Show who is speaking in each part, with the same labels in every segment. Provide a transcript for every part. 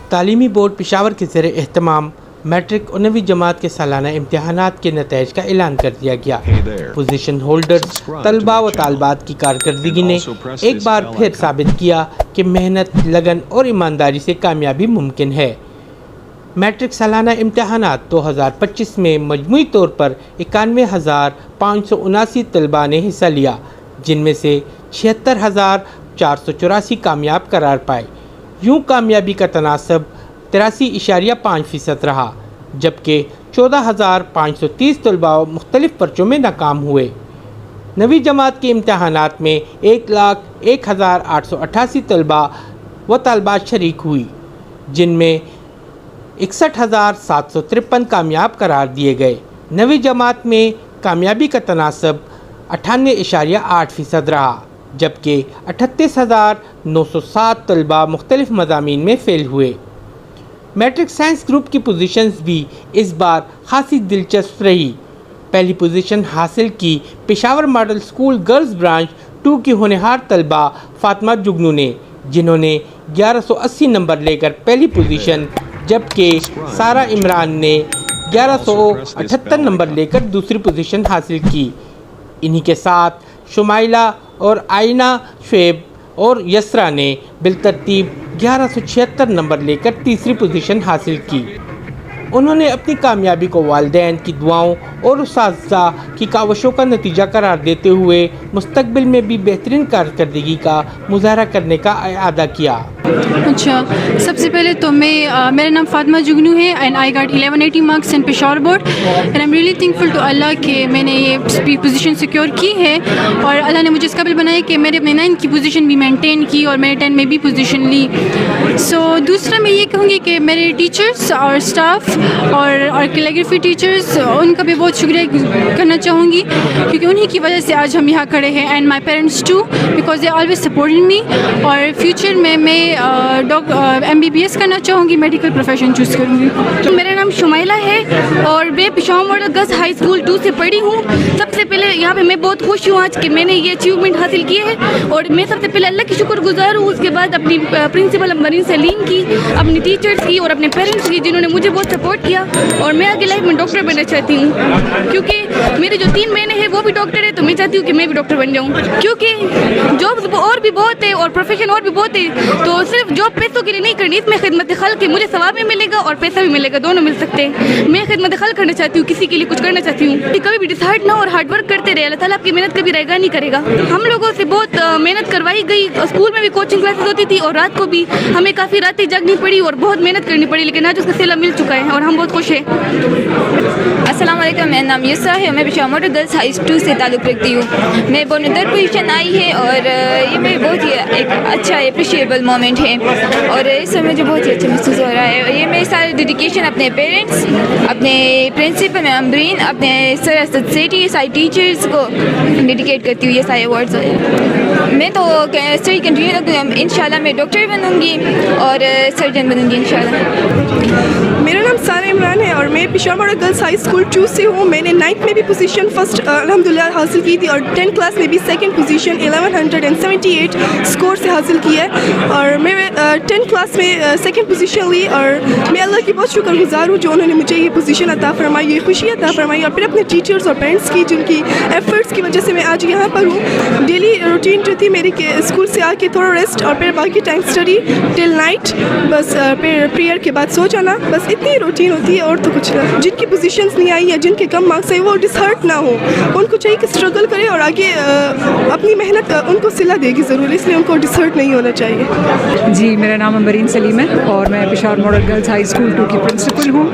Speaker 1: تعلیمی بورڈ پشاور کے زیر اہتمام میٹرک اور 9ویں جماعت کے سالانہ امتحانات کے نتائج کا اعلان کر دیا گیا۔ پوزیشن ہولڈرز طلباء و طالبات کی کارکردگی نے ایک بار پھر ثابت کیا کہ محنت، لگن اور ایمانداری سے کامیابی ممکن ہے۔ میٹرک سالانہ امتحانات 2025 میں مجموعی طور پر 91,579 طلباء نے حصہ لیا، جن میں سے 76,484 کامیاب قرار پائے۔ یوں کامیابی کا تناسب 83.5% رہا، جبکہ 14,530 طلباء مختلف پرچوں میں ناکام ہوئے۔ 9ویں جماعت کے امتحانات میں 1,01,888 طلباء و طالبات شریک ہوئی، جن میں 61,753 کامیاب قرار دیے گئے۔ 9ویں جماعت میں کامیابی کا تناسب 98.8% رہا، جبکہ 38,907 طلباء مختلف مضامین میں فیل ہوئے۔ میٹرک سائنس گروپ کی پوزیشنز بھی اس بار خاصی دلچسپ رہی۔ پہلی پوزیشن حاصل کی Peshawar model school girls branch 2 کی ہونہار طلبہ فاطمہ جگنو نے، جنہوں نے 1180 نمبر لے کر پہلی پوزیشن، جبکہ سارہ عمران نے 1178 نمبر لے کر دوسری پوزیشن حاصل کی۔ انہی کے ساتھ شمائلہ اور آئینہ شعیب اور یسرا نے بالترتیب 1176 نمبر لے کر تیسری پوزیشن حاصل کی۔ انہوں نے اپنی کامیابی کو والدین کی دعاؤں اور اساتذہ کی کاوشوں کا نتیجہ قرار دیتے ہوئے مستقبل میں بھی بہترین کارکردگی کا مظاہرہ کرنے کا اعادہ کیا۔
Speaker 2: اچھا، سب سے پہلے تو میرا نام فاطمہ جگنو ہے and I got 1180 marks in Peshawar board and I am really thankful to Allah کہ میں نے یہ پوزیشن سیکیور کی ہے اور اللہ نے مجھے اس قابل بنایا کہ میں نے اپنے 9 کی پوزیشن بھی مینٹین کی اور میں نے 10 میں بھی پوزیشن لی۔ سو دوسرا میں یہ کہوں گی کہ میرے ٹیچرس اور اسٹاف اور کیلیگرافی ٹیچرس، ان کا بھی بہت شکریہ کرنا چاہوں گی کیونکہ انہی کی وجہ سے آج ہم یہاں کھڑے ہیں، and my parents too because they always supported me. اور فیوچر میں MBBS کرنا چاہوں گی، میڈیکل پروفیشن چوز کروں گی۔
Speaker 3: میرا نام شمائلہ ہے اور میں Peshawar model girls high school 2 سے پڑھی ہوں۔ سب سے پہلے یہاں پہ میں بہت خوش ہوں آج کہ میں نے یہ اچیومنٹ حاصل کی ہے، اور میں سب سے پہلے اللہ کی شکر گزار ہوں، اس کے بعد اپنی پرنسپل مرین سلیم کی، اپنی ٹیچرس کی اور اپنے پیرنٹس کی، جنہوں نے مجھے بہت سپورٹ کیا۔ اور میں آگے لائف میں ڈاکٹر بننا چاہتی ہوں کیونکہ میرے جو 3 بہنیں ہیں وہ بھی ڈاکٹر ہے، تو میں چاہتی ہوں کہ میں بھی ڈاکٹر بن جاؤں کیونکہ جابس اور بھی بہت ہے اور پروفیشن اور بھی بہت ہے، تو صرف جاب پیسوں کے لیے نہیں کرنی، اس میں خدمت خلق ہے، مجھے ثواب بھی ملے گا اور پیسہ بھی ملے گا، دونوں مل سکتے ہیں۔ میں خدمت خلق کرنا چاہتی ہوں، کسی کے لیے کچھ کرنا چاہتی ہوں، کبھی بھی ڈسہارٹ نہ ہو اور ہارڈ ورک کرتے رہے، اللہ تعالیٰ آپ کی محنت کبھی رائگاں نہیں کرے گا۔ ہم لوگوں سے بہت محنت کروائی گئی، اسکول میں بھی کوچنگ کلاسز ہوتی تھی اور رات کو بھی ہمیں کافی راتیں جاگنی پڑی اور بہت محنت کرنی پڑی، لیکن آج اس کا صلہ مل چکا ہے اور ہم بہت خوش ہیں۔
Speaker 4: السلام علیکم، میرا نام یسرا ہے، میں پشاور ماڈل گرلز ہائی 2 سے تعلق رکھتی ہوں۔ میں بونیدر پوزیشن آئی ہے اور یہ میرے بہت ہی ایک اچھا اپریشیبل مومنٹ ہے اور اس میں مجھے بہت ہی اچھا محسوس ہو رہا ہے۔ یہ میری ساری ڈیڈیکیشن اپنے پیرنٹس، اپنے پرنسپل میں امبرین، اپنے سر اسد سیٹی، ساری ٹیچرس کو ڈیڈیکیٹ کرتی ہوں یہ سارے ایوارڈز۔ میں تو اسٹڈی کنٹینیو رکھوں گی، انشاءاللہ میں ڈاکٹر بنوں گی اور سرجن بنوں گی انشاءاللہ۔
Speaker 5: میرا نام سارہ عمران ہے اور میں Peshawar model girls high school 2 سے ہوں۔ میں نے 9th میں بھی پوزیشن فرسٹ الحمدللہ حاصل کی تھی اور 10th کلاس میں بھی سیکنڈ پوزیشن 1178 اسکور سے حاصل کی ہے، اور میں 10th کلاس میں سیکنڈ پوزیشن لی، اور میں اللہ کی بہت شکر گزار ہوں جو انہوں نے مجھے یہ پوزیشن عطا فرمائی، یہ خوشی عطا فرمائی، اور پھر اپنے ٹیچرس اور پیرنٹس کی جن کی ایفرٹس کی وجہ سے میں آج یہاں پر ہوں۔ ڈیلی روٹین جو تھی میری کہ اسکول سے آ کے تھوڑا ریسٹ اور پھر باقی ٹائم اسٹڈی ٹل نائٹ، بس پھر پریئر کے بعد سو جانا، بس اتنی روٹین ہوتی ہے اور تو کچھ نہیں۔ جن کی پوزیشنز نہیں آئی یا جن کے کم مارکس ہیں وہ ڈسہارٹ نہ ہو، ان کو چاہیے کہ اسٹرگل کرے اور آگے اپنی محنت ان کو صلہ دے گی ضرور، اس لیے ان کو ڈسہارٹ نہیں ہونا چاہیے۔
Speaker 6: جی، میرا نام مرین سلیم ہے اور میں Peshawar model girls high school 2 کی پرنسپل ہوں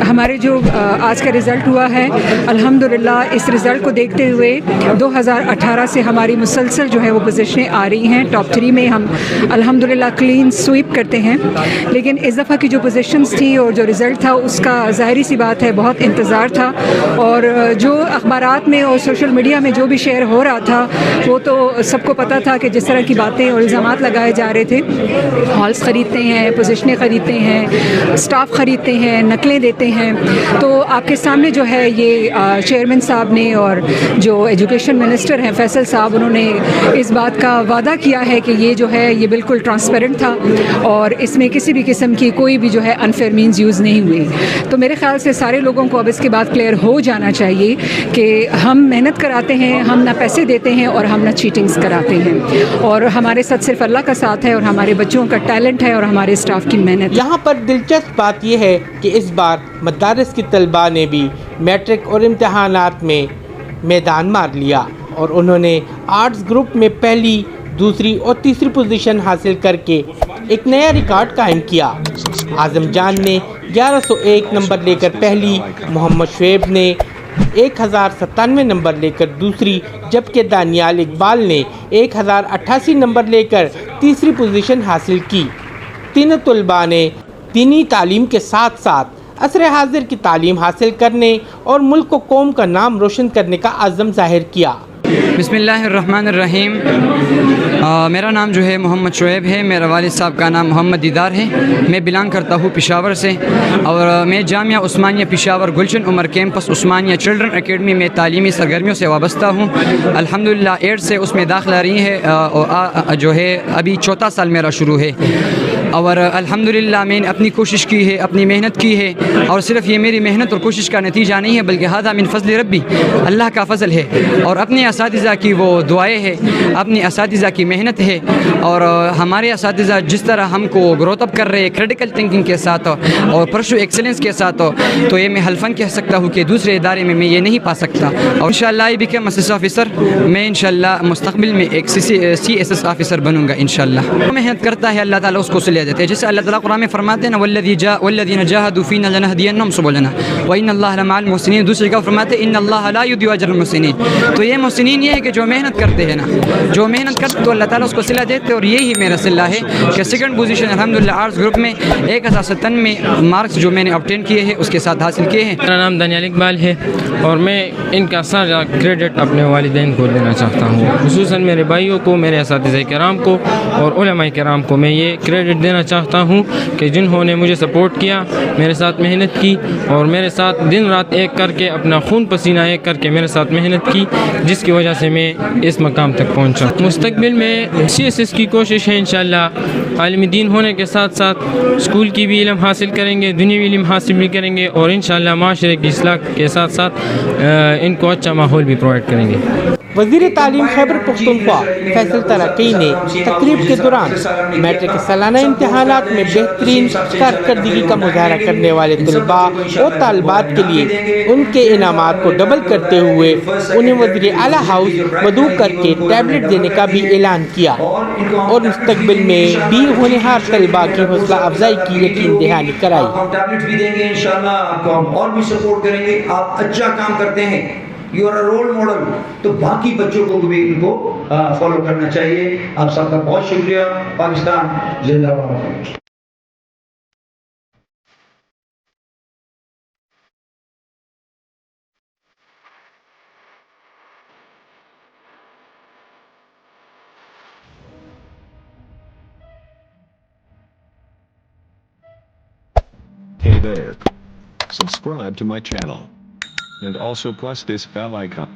Speaker 6: ہمارے جو آج کا رزلٹ ہوا ہے الحمدللہ، اس رزلٹ کو دیکھتے ہوئے 2018 سے ہماری مسلسل جو ہے وہ پوزیشنیں آ رہی ہیں، ٹاپ 3 میں ہم الحمدللہ کلین سویپ کرتے ہیں، لیکن اس دفعہ کی جو پوزیشن ایکسپیکٹیشنز تھی اور جو رزلٹ تھا اس کا ظاہری سی بات ہے بہت انتظار تھا، اور جو اخبارات میں اور سوشل میڈیا میں جو بھی شیئر ہو رہا تھا وہ تو سب کو پتہ تھا کہ جس طرح کی باتیں اور الزامات لگائے جا رہے تھے، ہالس خریدتے ہیں، پوزیشنیں خریدتے ہیں، اسٹاف خریدتے ہیں، نقلیں دیتے ہیں. تو آپ کے سامنے جو ہے یہ چیئرمین صاحب نے اور جو ایجوکیشن منسٹر ہیں فیصل صاحب، انہوں نے اس بات کا وعدہ کیا ہے کہ یہ جو ہے یہ بالکل ٹرانسپیرنٹ تھا اور اس میں کسی بھی قسم کی کوئی بھی جو ہے انفیئر مینز یوز نہیں ہوئی. تو میرے خیال سے سارے لوگوں کو اب اس کے بعد کلیئر ہو جانا چاہیے کہ ہم محنت کراتے ہیں، ہم نہ پیسے دیتے ہیں اور ہم نہ چیٹنگز کراتے ہیں، اور ہمارے ساتھ صرف اللہ کا ساتھ ہے اور ہمارے بچوں کا ٹیلنٹ ہے اور ہمارے اسٹاف کی محنت.
Speaker 1: یہاں پر دلچسپ بات یہ ہے کہ اس بار مدارس کی طلباء نے بھی میٹرک اور امتحانات میں میدان مار لیا اور انہوں نے آرٹس گروپ میں پہلی، دوسری اور تیسری پوزیشن حاصل کر کے ایک نیا ریکارڈ قائم کیا. اعظم جان نے 1101 نمبر لے کر پہلی، محمد شعیب نے 1097 نمبر لے کر دوسری، جبکہ دانیال اقبال نے 1088 نمبر لے کر تیسری پوزیشن حاصل کی. تینوں طلباء نے دینی تعلیم کے ساتھ ساتھ عصر حاضر کی تعلیم حاصل کرنے اور ملک و قوم کا نام روشن کرنے کا عزم ظاہر کیا.
Speaker 7: بسم اللہ الرحمن الرحیم. میرا نام جو ہے محمد شعیب ہے. میرا والد صاحب کا نام محمد دیدار ہے. میں بلانگ کرتا ہوں پشاور سے، اور میں جامعہ عثمانیہ پشاور گلشن عمر کیمپس عثمانیہ چلڈرن اکیڈمی میں تعلیمی سرگرمیوں سے وابستہ ہوں. الحمدللہ 8 سے اس میں داخلہ رہی ہے، جو ہے ابھی 4 سال میرا شروع ہے. اور الحمدللہ میں نے اپنی کوشش کی ہے، اپنی محنت کی ہے، اور صرف یہ میری محنت اور کوشش کا نتیجہ نہیں ہے بلکہ ھذا من فضل ربی، اللہ کا فضل ہے، اور اپنے اساتذہ کی وہ دعائیں ہیں، اپنی اساتذہ کی محنت ہے. اور ہمارے اساتذہ جس طرح ہم کو گروتھ اپ کر رہے ہیں کریٹیکل تھنکنگ کے ساتھ اور پرسو ایکسلنس کے ساتھ، تو یہ میں حلفاً کہہ سکتا ہوں کہ دوسرے ادارے میں یہ نہیں پا سکتا. اور انشاءاللہ آئی بیکم اسسٹ آفیسر. میں انشاءاللہ مستقبل میں ایک CSS آفیسر بنوں گا انشاءاللہ. محنت کرتا ہے اللہ تعالیٰ اس کو صلہ دیتے ہیں، جیسے اللہ تعالیٰ قرآن میں فرماتے ہیں نا والذین جاہدوا فینا لنہدینہم سبلنا وان اللہ لمع المحسنین. دوسری جگہ فرماتے ہیں ان اللہ لا یضیع اجر المحسنین. تو یہ محسنین یہ ہے کہ جو محنت کرتے ہیں نا، جو محنت کرتے تو اللہ تعالیٰ اس کو صلہ دیتے ہیں. اور یہی میرا صلہ ہے کہ سیکنڈ پوزیشن الحمدللہ آرٹس گروپ میں 1097 مارکس جو میں نے obtain کیے ہیں اس کے ساتھ حاصل کیے ہیں.
Speaker 8: میرا نام دانیال اقبال ہے اور میں ان کا سارا کریڈٹ اپنے والدین کو دینا چاہتا ہوں، خصوصاً میرے بھائیوں کو، میرے اساتذہ کرام کو اور علماء کرام کو. میں یہ کریڈٹ دینا چاہتا ہوں کہ جنہوں نے مجھے سپورٹ کیا، میرے ساتھ محنت کی اور میرے ساتھ دن رات ایک کر کے اپنا خون پسینہ ایک کر کے میرے ساتھ محنت کی، جس کی وجہ سے میں اس مقام تک پہنچا. مستقبل میں CSS کی کوشش ہے انشاءاللہ عالم دین ہونے کے ساتھ ساتھ اسکول کی بھی علم حاصل کریں گے، دنیاوی علم حاصل بھی کریں گے، اور انشاءاللہ معاشرے کی اصلاح کے ساتھ ساتھ ان کو اچھا ماحول بھی پرووائڈ کریں گے.
Speaker 1: وزیر تعلیم خیبر پختونخوا فیصل ترقی نے تقریب کے دوران میٹرک سالانہ امتحانات میں بہترین کارکردگی کا مظاہرہ کرنے والے طلباء اور طالبات کے لیے ان کے انعامات کو ڈبل کرتے ہوئے انہیں وزیر اعلیٰ ہاؤس مدعو کر کے ٹیبلٹ دینے کا بھی اعلان کیا اور مستقبل میں بھی ہونہار طلباء کی حوصلہ افزائی کی یقین دہانی کرائی.
Speaker 9: ٹیبلٹ بھی دیں گے انشاءاللہ، آپ کو ہم اور بھی سپورٹ کریں گے. آپ اچھا کام کرتے ہیں، you are a role model, تو باقی بچوں کو بھی ان کو فالو کرنا چاہیے. آپ سب کا بہت شکریہ. پاکستان زندہ باد.
Speaker 10: Hey there. Subscribe to my channel. And also press this bell icon.